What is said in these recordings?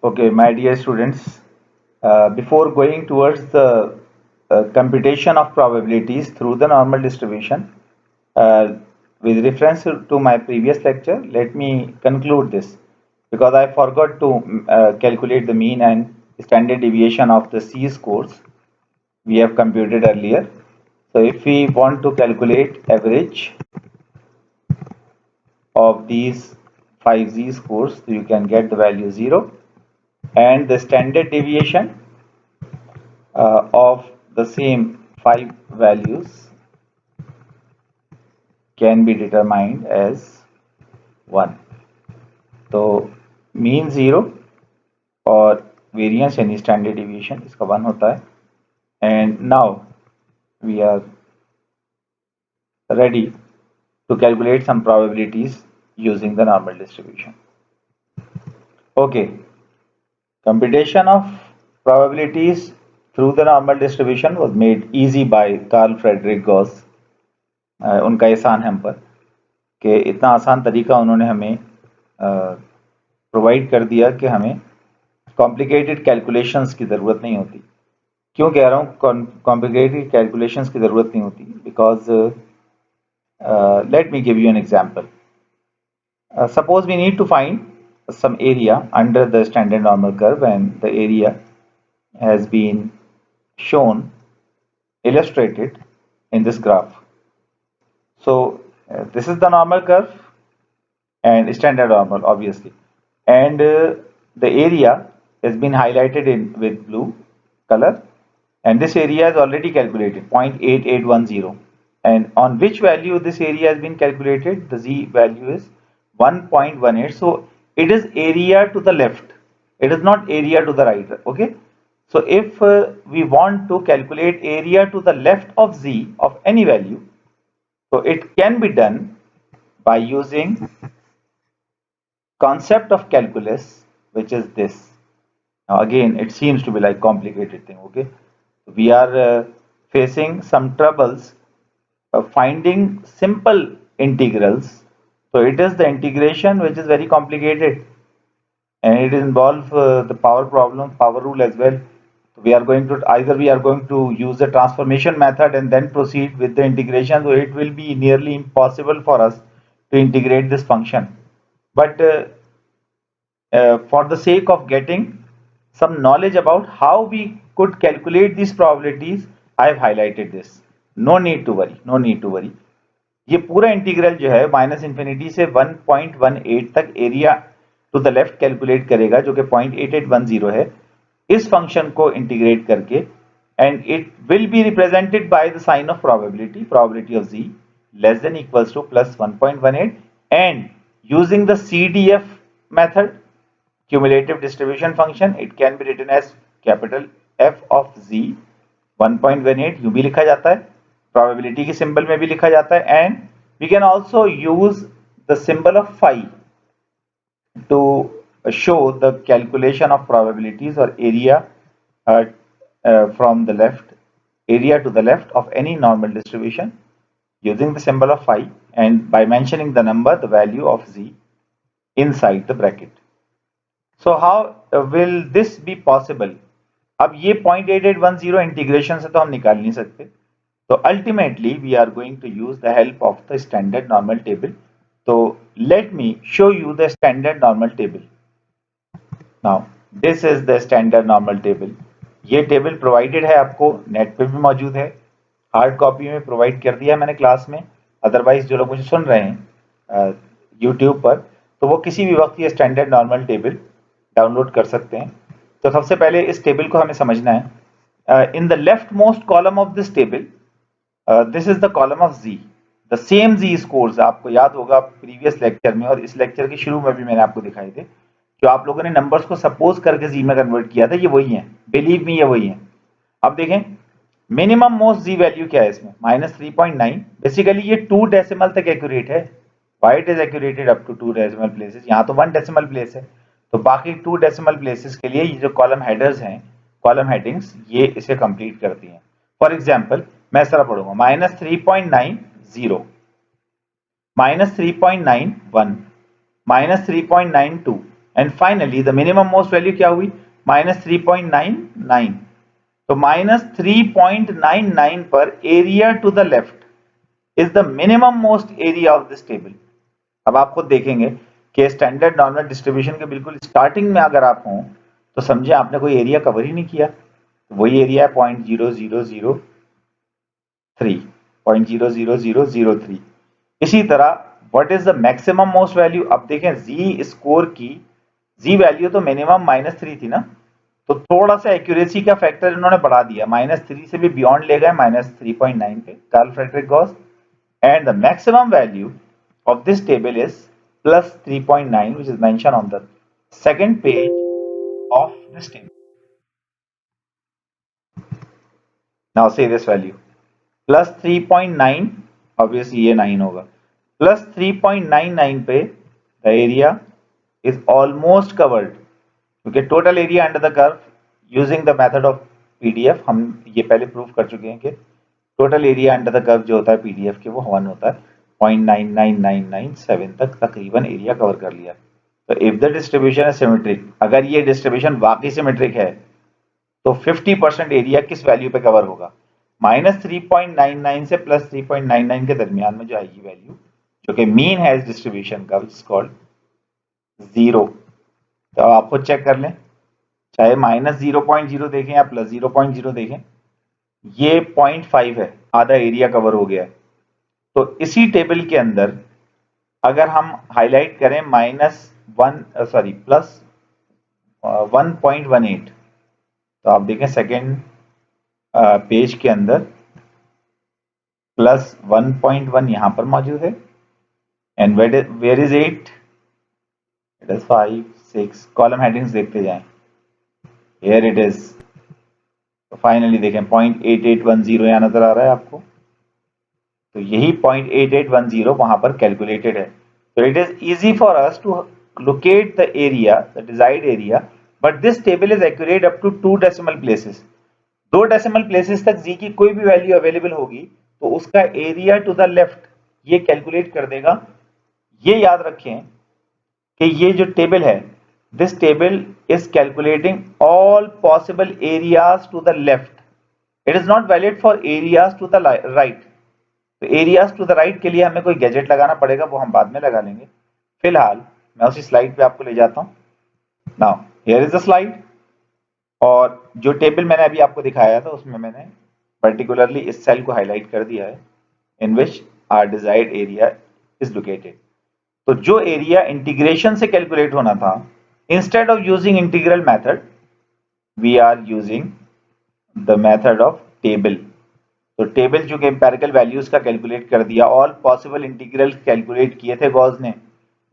Okay, my dear students, before going towards the computation of probabilities through the normal distribution, uh, with reference to my previous lecture, let me conclude this because I forgot to calculate the mean and standard deviation of the C scores we have computed earlier. So, if we want to calculate average of these 5Z scores, so you can get the value 0 and the standard deviation of the same 5 values can be determined as 1. तो mean 0 और variance यानी standard deviation इसका 1 होता है and now we are ready to calculate some probabilities using the normal distribution. Okay, computation of probabilities through the normal distribution was made easy by Carl Friedrich Gauss. उनका एहसान है हम पर कि इतना आसान तरीका उन्होंने हमें प्रोवाइड कर दिया कि हमें कॉम्प्लिकेटेड कैलकुलेशंस की ज़रूरत नहीं होती। क्यों कह रहा हूँ कॉम्प्लिकेटेड कैलकुलेशंस की ज़रूरत नहीं होती? Because let me give you an example. Suppose we need to find some area under the standard normal curve and the area has been shown illustrated in this graph. So this is the normal curve and standard normal obviously, and the area has been highlighted in with blue color, and this area is already calculated 0.8810, and on which value this area has been calculated, the z value is 1.18. So it is area to the left, it is not area to the right. Okay, so if we want to calculate area to the left of z of any value, so it can be done by using concept of calculus, which is this. Now again, it seems to be like complicated thing. Okay, we are facing some troubles finding simple integrals. So it is the integration which is very complicated, and it involves the power problem, power rule as well. We are going to use the transformation method and then proceed with the integration. So it will be nearly impossible for us to integrate this function. But for the sake of getting some knowledge about how we could calculate these probabilities, I have highlighted this. No need to worry, no need to worry. ये पूरा integral जो है minus infinity से 1.18 तक area to the left calculate करेगा, जो कि 0.8810 है, इस फंक्शन को इंटीग्रेट करके, and it will be represented by the sign of probability of z less than equals to plus 1.18, and using the CDF method, cumulative distribution function, it can be written as capital F of z 1.18 यूं भी लिखा जाता है, probability की symbol में भी लिखा जाता है, and we can also use the symbol of phi to show the calculation of probabilities or area from the left, area to the left of any normal distribution using the symbol of phi, and by mentioning the number, the value of z inside the bracket. So how will this be possible? अब ये 0.8810 integration से तो हम निकाल नहीं सकते, तो ultimately we are going to use the help of the standard normal table. तो let me show you the standard normal table. Now this is the standard normal table. ये टेबल प्रोवाइडेड है, आपको नेट पे भी मौजूद है, hard copy में provide कर दिया मैंने क्लास में. अदरवाइज जो लोग मुझे सुन रहे हैं यूट्यूब पर, तो वो किसी भी वक्त ये स्टैंडर्ड नॉर्मल टेबल डाउनलोड कर सकते हैं. तो सबसे पहले इस टेबल को हमें समझना है. In the left most column of this table, this is the column of z, the same z scores. आपको याद होगा प्रीवियस लेक्चर में और इस लेक्चर के शुरू में भी मैंने आपको दिखाए थे, जो आप लोगों ने नंबर्स को सपोज करके z में कन्वर्ट किया था, ये वही है, बिलीव मी ये वही है. अब देखें मिनिमम मोस्ट z वैल्यू क्या है इसमें, -3.9. बेसिकली ये 2 डेसिमल तक एक्यूरेट है. Why it is accurated up to 2 decimal places, यहाँ तो 1 डेसिमल प्लेस है, तो बाकी 2 डेसिमल प्लेसेस के लिए ये जो कॉलम हेडर्स हैं, कॉलम हेडिंग्स, ये इसे कंप्लीट करती हैं. फॉर एग्जांपल मैं इस तरह पढ़ूंगा -3.90, -3.91, -3.92, and finally the minimum most value क्या हुई, -3.99। तो -3.99 पर area to the left is the minimum most area of this table. अब आप खुद देखेंगे कि स्टैंडर्ड नॉर्मल डिस्ट्रीब्यूशन के बिल्कुल स्टार्टिंग में अगर आप हों तो समझे आपने कोई एरिया कवर ही नहीं किया, तो वही एरिया है 0.0003। इसी तरह what is the maximum most value, अब देखें जी स्कोर की जी वैल्यू तो मिनिमम -3 थी ना, तो थोड़ा सा एक्यूरेसी का फैक्टर इन्होंने बढ़ा दिया, -3 से भी बियॉन्ड ले गए -3.9 पे, Karl Frederick Gauss, and the maximum value of this table is +3.9, which is mentioned on the second page of this table. Now say this value +3.9, obviously ये 9 होगा, +3.99 पे the area is almost covered, क्योंकि total area under the curve using the method of PDF हम ये पहले prove कर चुके हैं कि total area under the curve जो होता है PDF के वो 1 होता है, 0.99997 तक तकरीबन एरिया कवर कर लिया। तो इफ द डिस्ट्रीब्यूशन है सिमेट्रिक, अगर ये डिस्ट्रीब्यूशन वाकई सिमेट्रिक है तो 50% एरिया किस वैल्यू पे कवर होगा, -3.99 से +3.99 के दरमियान में जो आएगी वैल्यू, जो कि मीन है इस डिस्ट्रीब्यूशन का, विच इज कॉल्ड 0। तो आप खुद चेक कर लें, चाहे -0.0 देखें या +0.0 देखें, ये 0.5 है, आधा एरिया कवर हो गया है। तो इसी टेबल के अंदर अगर हम हाईलाइट करें +1.18, तो आप देखें सेकेंड पेज के अंदर +1.1 यहां पर मौजूद है, and where is 8, it is 5 6, column headings देखते जाएं, हियर इट इज। तो फाइनली देखें 0.8810 यहां नजर आ रहा है आपको, तो यही 0.8810 वहां पर कैलकुलेटेड है। तो it is easy for us to locate the area, the desired area, but this table is accurate up to 2 decimal places. 2 decimal places तक जी की कोई भी वैल्यू अवेलेबल होगी तो उसका एरिया टू द लेफ्ट ये कैलकुलेट कर देगा। ये याद रखें कि ये जो टेबल है, this table is calculating all possible areas to the left, it is not valid for areas to the right. तो एरियाज टू द राइट के लिए हमें कोई गैजेट लगाना पड़ेगा, वो हम बाद में लगा लेंगे। फिलहाल मैं उसी स्लाइड पे आपको ले जाता हूं। Now here is the slide, और जो टेबल मैंने अभी आपको दिखाया था उसमें मैंने पर्टिकुलरली इस सेल को हाईलाइट कर दिया है, in which our desired area is located. तो जो एरिया इंटीग्रेशन से कैलकुलेट होना था, instead of using integral method we are using the method of table. तो टेबल जो कि एम्पेरिकल वैल्यूज का कैलकुलेट कर दिया, ऑल पॉसिबल इंटीग्रल कैलकुलेट किए थे गॉस ने,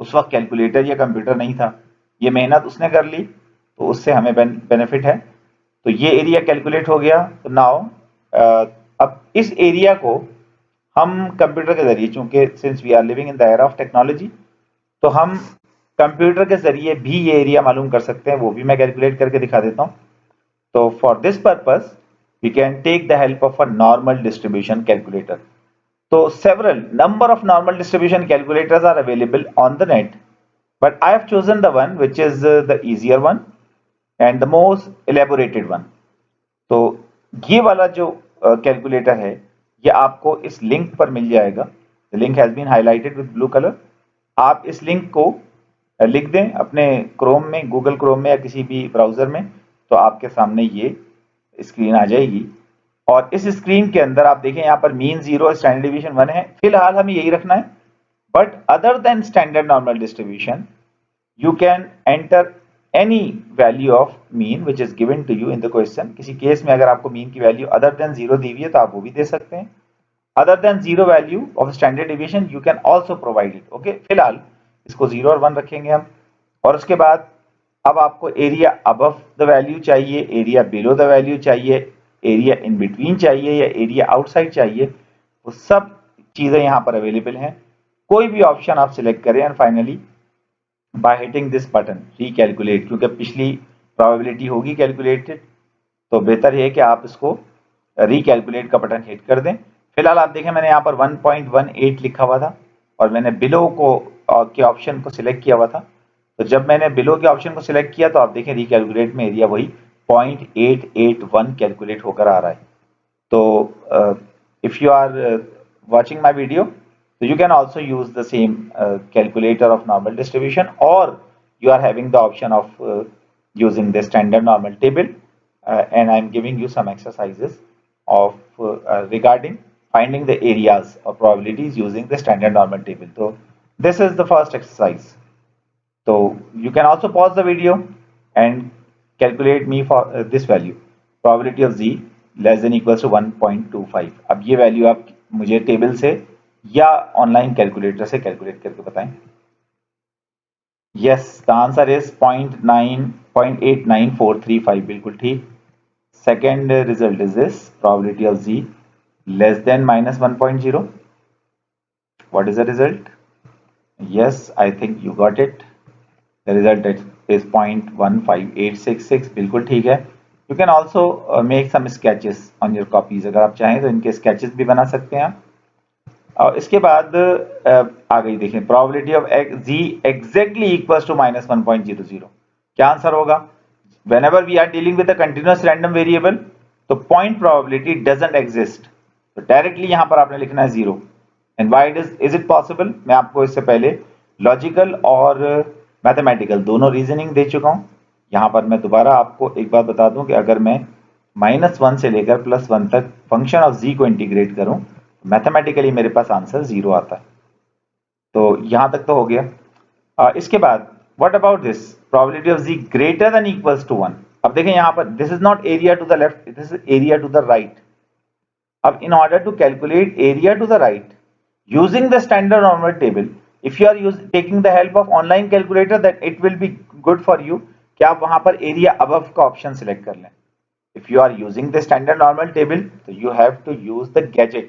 उस वक्त कैलकुलेटर या कंप्यूटर नहीं था, ये मेहनत उसने कर ली, तो उससे हमें बेनिफिट है। तो ये एरिया कैलकुलेट हो गया। तो नाउ अब इस एरिया को हम कंप्यूटर के जरिए, चूंकि since we are living in the era of technology, तो हम कंप्यूटर के जरिए भी ये एरिया मालूम कर सकते हैं, वो भी मैं कैलकुलेट करके दिखा देता हूँ। तो for this purpose we can take the help of a normal distribution calculator. So several number of normal distribution calculators are available on the net, but I have chosen the one which is the easier one and the most elaborated one. तो ये वाला जो calculator है ये आपको इस link पर मिल जाएगा। The link has been highlighted with blue color. आप इस लिंक को लिख दें अपने क्रोम में, गूगल क्रोम में या किसी भी ब्राउजर में, तो आपके सामने ये स्क्रीन आ जाएगी। और इस स्क्रीन के अंदर आप देखें यहाँ पर मीन 0, स्टैंडर्ड डिवीजन 1 है, फिलहाल हमें यही रखना है। But other than standard normal distribution you can enter any value of mean which is given to you in the question. किसी केस में अगर आपको मीन की वैल्यू अदर देन 0 दी हुई है तो आप वो भी दे सकते हैं। Other than 0 value of standard division you can also provide it. Okay, फिलहाल इसको 0 और 1 रखेंगे हम। और उसके बाद अब आपको एरिया अबव द वैल्यू चाहिए, एरिया बिलो द वैल्यू चाहिए, एरिया इन बिटवीन चाहिए या एरिया आउटसाइड चाहिए, वो सब चीजें यहां पर अवेलेबल हैं। कोई भी ऑप्शन आप सिलेक्ट करें and finally by hitting this button recalculate, क्योंकि पिछली प्रोबेबिलिटी होगी कैलकुलेटेड, तो बेहतर है कि आप इसको रीकैलकुलेट का बटन हिट कर दें। फिलहाल आप देखें मैंने यहाँ पर 1.18 लिखा हुआ था और मैंने बिलो को के ऑप्शन को सिलेक्ट किया हुआ था, तो तो जब मैंने बिलो के ऑप्शन को सिलेक्ट किया तो आप देखें रिकैलकुलेट में एरिया वही 0.881 कैलकुलेट होकर आ रहा है। तो if you are watching my video, so you can also use the same calculator of normal distribution, or you are having the option of using the standard normal table, and I'm giving you some exercises of regarding finding the areas of probabilities using the standard normal table. So this is the first exercise. So you can also pause the video and calculate me for this value, probability of z less than equals to 1.25. अब ये value आप मुझे table से या online calculator से calculate करके बताएं। Yes, the answer is 0.89435, बिल्कुल ठीक। Second result is this, probability of z less than minus 1.0. What is the result? Yes, I think you got it. The result is 0.15866, बिल्कुल ठीक है। You can also make some sketches on your copies, अगर आप चाहें तो इनके sketches भी बना सकते हैं। और इसके बाद आ गई देखें probability of z exactly equals to minus 1.00। क्या आंसर होगा? Whenever we are dealing with a continuous random variable, तो point probability doesn't exist, तो डायरेक्टली यहाँ पर आपने लिखना है 0। And why is it possible? मैं आपको इससे पहले लॉजिकल और मैथमेटिकल दोनों रीजनिंग दे चुका हूं। यहां पर मैं दोबारा आपको एक बात बता दूं कि अगर मैं -1 से लेकर +1 तक फंक्शन ऑफ z को इंटीग्रेट करूं, मैथमेटिकली मेरे पास आंसर 0 आता है। तो यहां तक तो हो गया। इसके बाद what about this probability of z greater than equals to 1। अब देखें यहां पर this is not area to the left, this is area to the right. अब in order to calculate area to the right using the standard normal table, if you are taking the help of online calculator, that it will be good for you कि आप वहां पर area above का option select कर लें। If you are using the standard normal table, so you have to use the gadget.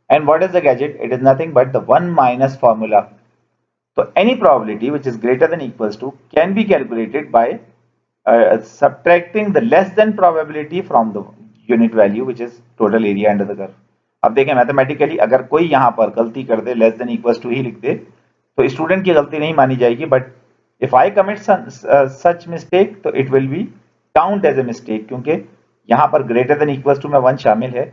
And what is the gadget? It is nothing but the 1 minus formula. So any probability which is greater than equals to can be calculated by subtracting the less than probability from the unit value which is total area under the curve. अब देखें mathematically अगर कोई यहां पर गलती कर दे, less than equals to ही लिख दे, तो स्टूडेंट की गलती नहीं मानी जाएगी, but if I commit such mistake तो it will be count as a mistake, क्योंकि यहां पर ग्रेटर देन इक्वल्स टू में 1 शामिल है,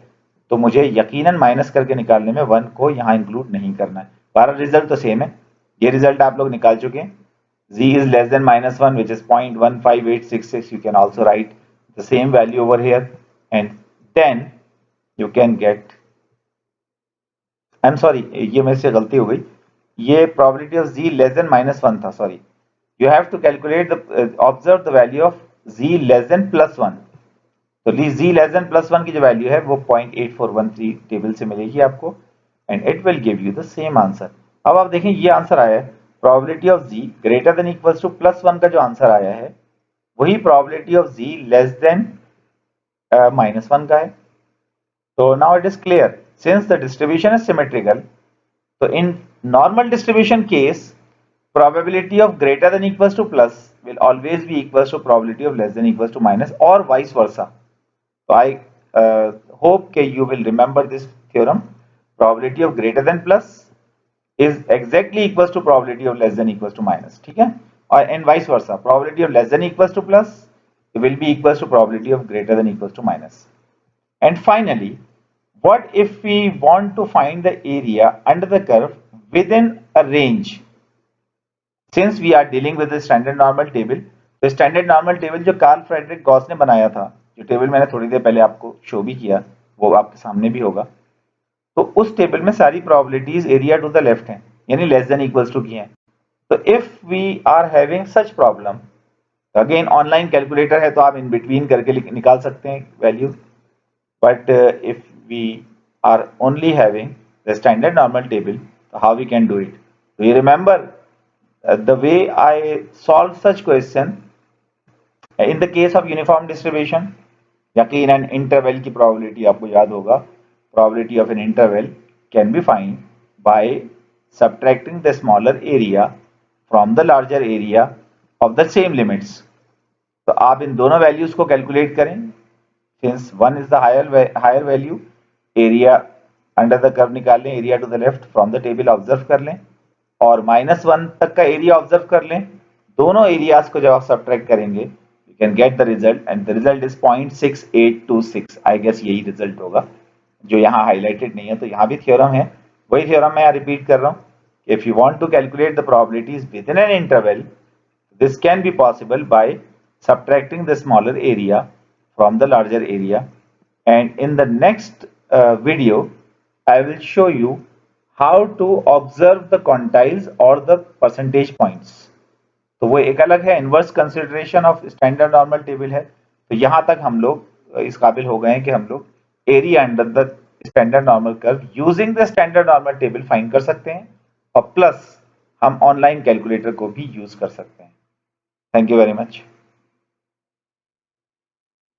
तो मुझे यकीनन माइनस करके निकालने में 1 को यहां इंक्लूड नहीं करना है। बारह रिजल्ट तो सेम है, ये रिजल्ट आप लोग निकाल चुके हैं। z is less than -1 which is 0.15866. You can also write the same value over here, and then you can get, I'm sorry, ये मेरे से गलती हो गई, ये probability of z less than -1 था, sorry. You have to calculate the observe the value of z less than +1. तो z less than +1 की जो वैल्यू है वो 0.8413 टेबल से मिलेगी आपको, and it will give you the same answer. अब आप देखें ये आंसर आया है probability of z greater than equals to +1 का जो आंसर आया है वही probability of z less than -1 का है। तो now it is clear, since the distribution is symmetrical, so in normal distribution case probability of greater than equals to plus will always be equals to probability of less than equals to minus, or vice versa. So I hope that you will remember this theorem. Probability of greater than plus is exactly equals to probability of less than equals to minus, ठीक है? और and vice versa, probability of less than equals to plus will be equals to probability of greater than equals to minus. And finally, what if we want to find the area under the curve within a range? Since we are dealing with the standard normal table, तो standard normal table जो Karl Frederick Gauss ने बनाया था, जो table मैंने थोड़ी देर पहले आपको शो भी किया, वो आपके सामने भी होगा, तो उस टेबल में सारी probabilities area to the left हैं, यानी लेस देन इक्वल्स टू की हैं। तो if we are having such problem, again online calculator है तो आप इन बिटवीन करके निकाल सकते हैं value, but if we are only having the standard normal table, तो how we can do it? Do you remember the way I solve such question in the case of uniform distribution? यकीनन interval की probability आपको याद होगा, probability of an interval can be found by subtracting the smaller area from the larger area of the same limits. तो आप इन दोनों values को calculate करें, since one is the higher value, area under the curve निकाल लें, area to the left from the table observe कर लें, और -1 तक का एरिया ऑब्जर्व कर लें, दोनों एरियाज को जब आप सब्ट्रैक्ट करेंगे you can get the result and the result is 0.6826। I guess यही रिजल्ट होगा जो यहाँ हाईलाइटेड नहीं है, तो यहाँ भी थ्योरम है, वही थ्योरम मैं यहाँ रिपीट कर रहा हूँ। If you want to calculate the probabilities within an interval, this can be possible by subtracting the smaller area from the larger area. And in the next video I will show you how to observe the quantiles or the percentage points. तो वो एक अलग है, inverse consideration of standard normal table है। तो यहाँ तक हम लोग इस काबिल हो गए हैं कि हम लोग area under the standard normal curve using the standard normal table find कर सकते हैं, और प्लस हम ऑनलाइन कैलकुलेटर को भी यूज कर सकते हैं। Thank you very much.